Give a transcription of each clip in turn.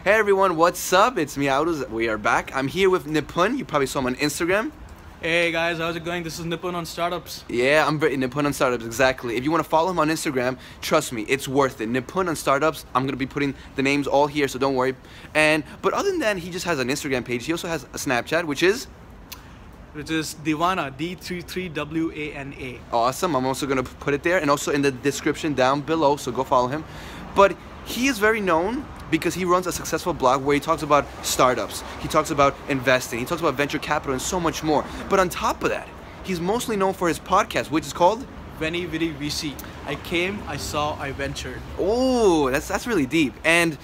Hey everyone, what's up? It's me, Auduz. We are back. I'm here with Nipun. You probably saw him on Instagram. Hey guys, how's it going? This is Nipun on Startups. Yeah, I'm Nipun on Startups, exactly. If you want to follow him on Instagram, trust me, it's worth it. Nipun on Startups. I'm going to be putting the names all here, so don't worry. But other than that, he just has an Instagram page. He also has a Snapchat, which is Diwana, D33WANA. awesome. I'm also going to put it there and also in the description down below, so go follow him. But he is very known because he runs a successful blog where he talks about startups, he talks about investing, he talks about venture capital and so much more. But on top of that, he's mostly known for his podcast, which is called Veni Vidi VC. I came, I saw, I ventured. Oh, that's really deep. And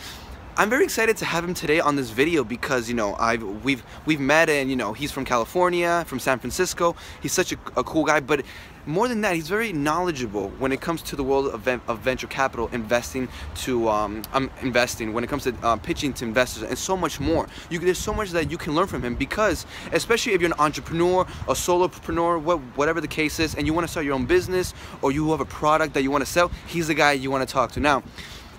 I'm very excited to have him today on this video because, you know, we've met, and, you know, he's from California, from San Francisco. He's such a cool guy, but more than that, he's very knowledgeable when it comes to the world of venture capital, investing when it comes to pitching to investors and so much more. There's so much that you can learn from him because, especially if you're an entrepreneur, a solopreneur, whatever the case is, and you want to start your own business or you have a product that you want to sell, he's the guy you want to talk to. Now,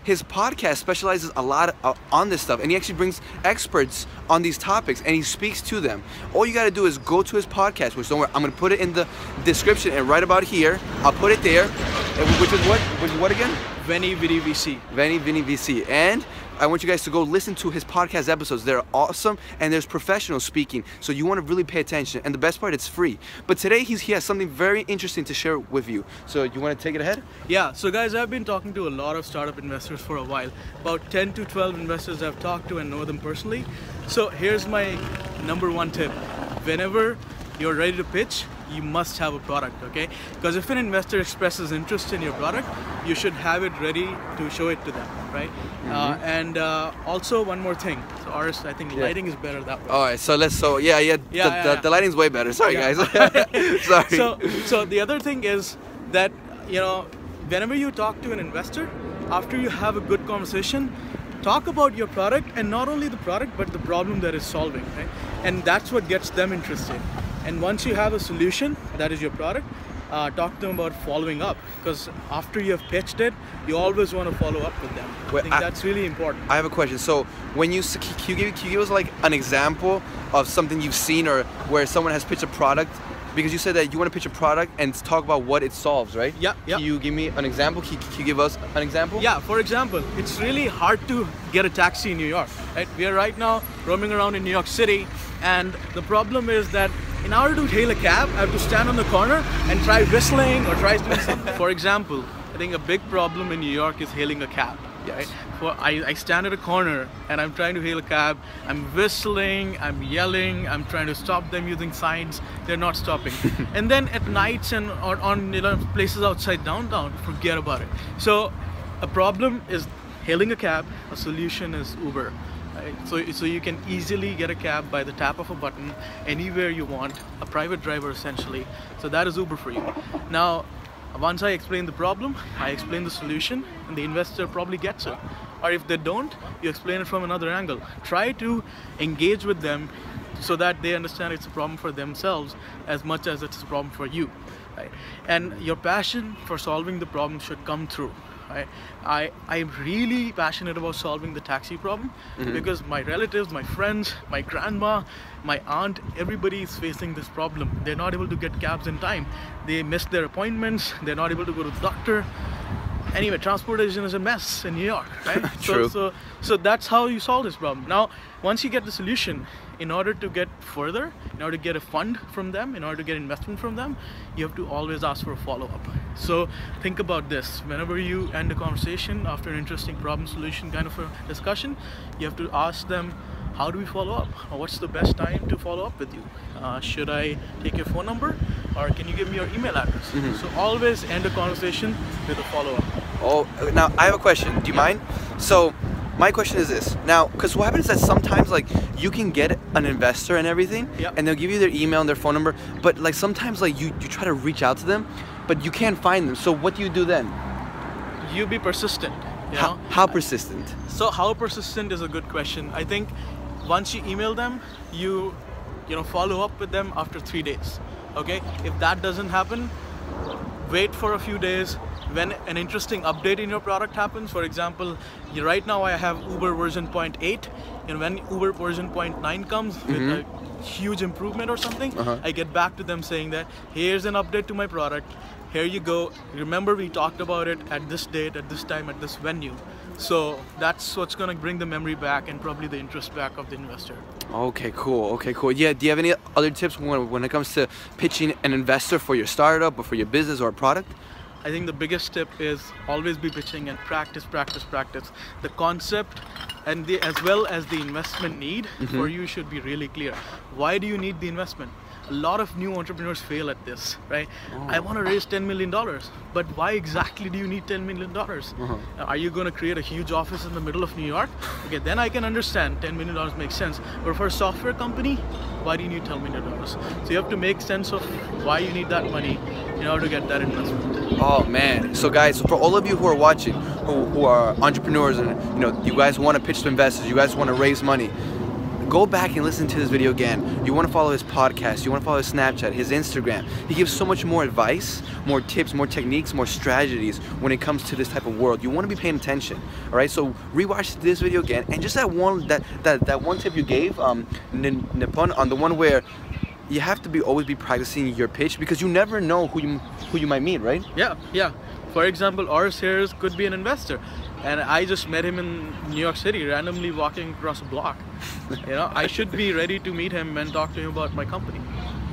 his podcast specializes a lot on this stuff, and he actually brings experts on these topics and he speaks to them. All you got to do is go to his podcast, which, don't worry, I'm going to put it in the description, and right about here I'll put it there, which is what again? Veni Vidi VC. Veni Vidi VC. And I want you guys to go listen to his podcast episodes. They're awesome, and there's professional speaking, so you want to really pay attention. And the best part, it's free. But today he has something very interesting to share with you. So you want to take it ahead? Yeah, so guys, I've been talking to a lot of startup investors for a while. About 10 to 12 investors I've talked to and know them personally. So here's my number one tip. Whenever you're ready to pitch, you must have a product, okay? Because if an investor expresses interest in your product, you should have it ready to show it to them, right? Also one more thing. So Aris, I think lighting is better that way. All right, so the lighting's way better. Sorry, guys. Sorry. So the other thing is that, you know, whenever you talk to an investor, after you have a good conversation, talk about your product, and not only the product, but the problem that is solving, right? And that's what gets them interested. And once you have a solution, that is your product, talk to them about following up, because after you have pitched it, you always want to follow up with them. I think that's really important. I have a question. So when can you give us like an example of something you've seen or where someone has pitched a product? Because you said that you want to pitch a product and talk about what it solves, right? Yeah. Can you give me an example? Can you give us an example? Yeah, for example, it's really hard to get a taxi in New York, right? We are right now roaming around in New York City, and the problem is that in order to hail a cab, I have to stand on the corner and try whistling or try doing something. For example, I think a big problem in New York is hailing a cab. Yes. Right? I stand at a corner and I'm trying to hail a cab. I'm whistling, I'm yelling, I'm trying to stop them using signs. They're not stopping. And then at nights and on places outside downtown, forget about it. So a problem is hailing a cab. A solution is Uber. Right? So you can easily get a cab by the tap of a button anywhere you want. A private driver essentially. So that is Uber for you. Now, once I explain the problem, I explain the solution, and the investor probably gets it. Or if they don't, you explain it from another angle. Try to engage with them so that they understand it's a problem for themselves as much as it's a problem for you. Right? And your passion for solving the problem should come through. Right? I'm really passionate about solving the taxi problem because my relatives, my friends, my grandma, my aunt, everybody is facing this problem. They're not able to get cabs in time. They miss their appointments. They're not able to go to the doctor. Anyway, transportation is a mess in New York, right? True. So that's how you solve this problem. Now, once you get the solution, in order to get further, in order to get a fund from them, in order to get investment from them, you have to always ask for a follow-up. So think about this. Whenever you end a conversation after an interesting problem solution kind of a discussion, you have to ask them, how do we follow up? Or what's the best time to follow up with you? Should I take your phone number? Or can you give me your email address? So always end a conversation with a follow-up. Oh, now I have a question. Do you mind? So my question is this. Now, because what happens is that sometimes like you can get an investor and everything, and they'll give you their email and their phone number, but like sometimes like you try to reach out to them, but you can't find them. So what do you do then? You be persistent. You know? How persistent? So how persistent is a good question. I think once you email them, you follow up with them after 3 days. Okay, if that doesn't happen, wait for a few days, when an interesting update in your product happens. For example, right now I have Uber version 0.8, and when Uber version 0.9 comes with a huge improvement or something, I get back to them saying that here's an update to my product, here you go, remember we talked about it at this date, at this time, at this venue. So that's what's going to bring the memory back and probably the interest back of the investor. Okay, cool. Okay, cool. Yeah, do you have any other tips when it comes to pitching an investor for your startup or for your business or a product? I think the biggest tip is always be pitching and practice, practice, practice. The concept and as well as the investment need for you should be really clear. Why do you need the investment? A lot of new entrepreneurs fail at this, right? I want to raise $10 million, but why exactly do you need $10 million? Are you going to create a huge office in the middle of New York? Okay, then I can understand $10 million makes sense. But for a software company, why do you need $10 million? So you have to make sense of why you need that money in order to get that investment. Oh man! So guys, for all of you who are watching, who are entrepreneurs, and you guys want to pitch to investors, you guys want to raise money, go back and listen to this video again. You want to follow his podcast, you want to follow his Snapchat, his Instagram. He gives so much more advice, more tips, more techniques, more strategies when it comes to this type of world. You want to be paying attention, all right? So rewatch this video again, and just that one tip you gave, Nipun, on the one where you have to always be practicing your pitch, because you never know who you might meet, right? Yeah. For example, ours here could be an investor, and I just met him in New York City, randomly walking across a block. I should be ready to meet him and talk to him about my company.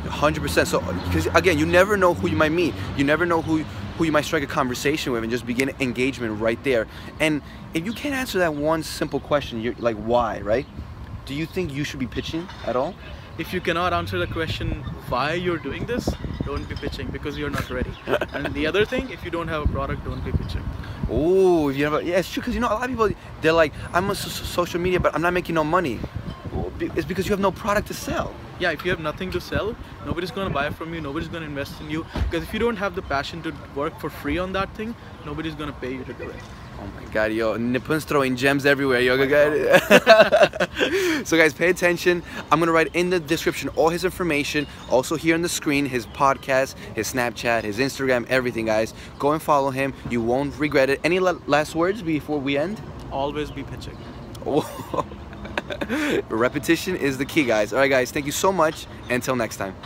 100%. So, because again, you never know who you might meet. You never know who you might strike a conversation with, and just begin engagement right there. And if you can't answer that one simple question, you're like, why, right? Do you think you should be pitching at all? If you cannot answer the question why you're doing this, don't be pitching, because you're not ready. And the other thing, if you don't have a product, don't be pitching. Oh, if you have yeah, it's true, because a lot of people, they're like, I'm on social media, but I'm not making no money. It's because you have no product to sell. Yeah, if you have nothing to sell, nobody's going to buy from you, nobody's going to invest in you. Because if you don't have the passion to work for free on that thing, nobody's going to pay you to do it. Oh my god, yo, Nipun's throwing gems everywhere, yo, So guys, pay attention. I'm gonna write in the description all his information, also here on the screen, his podcast, his Snapchat, his Instagram, everything, guys. Go and follow him, you won't regret it. Any last words before we end? Always be pitching. Repetition is the key, guys. Alright guys, thank you so much. Until next time.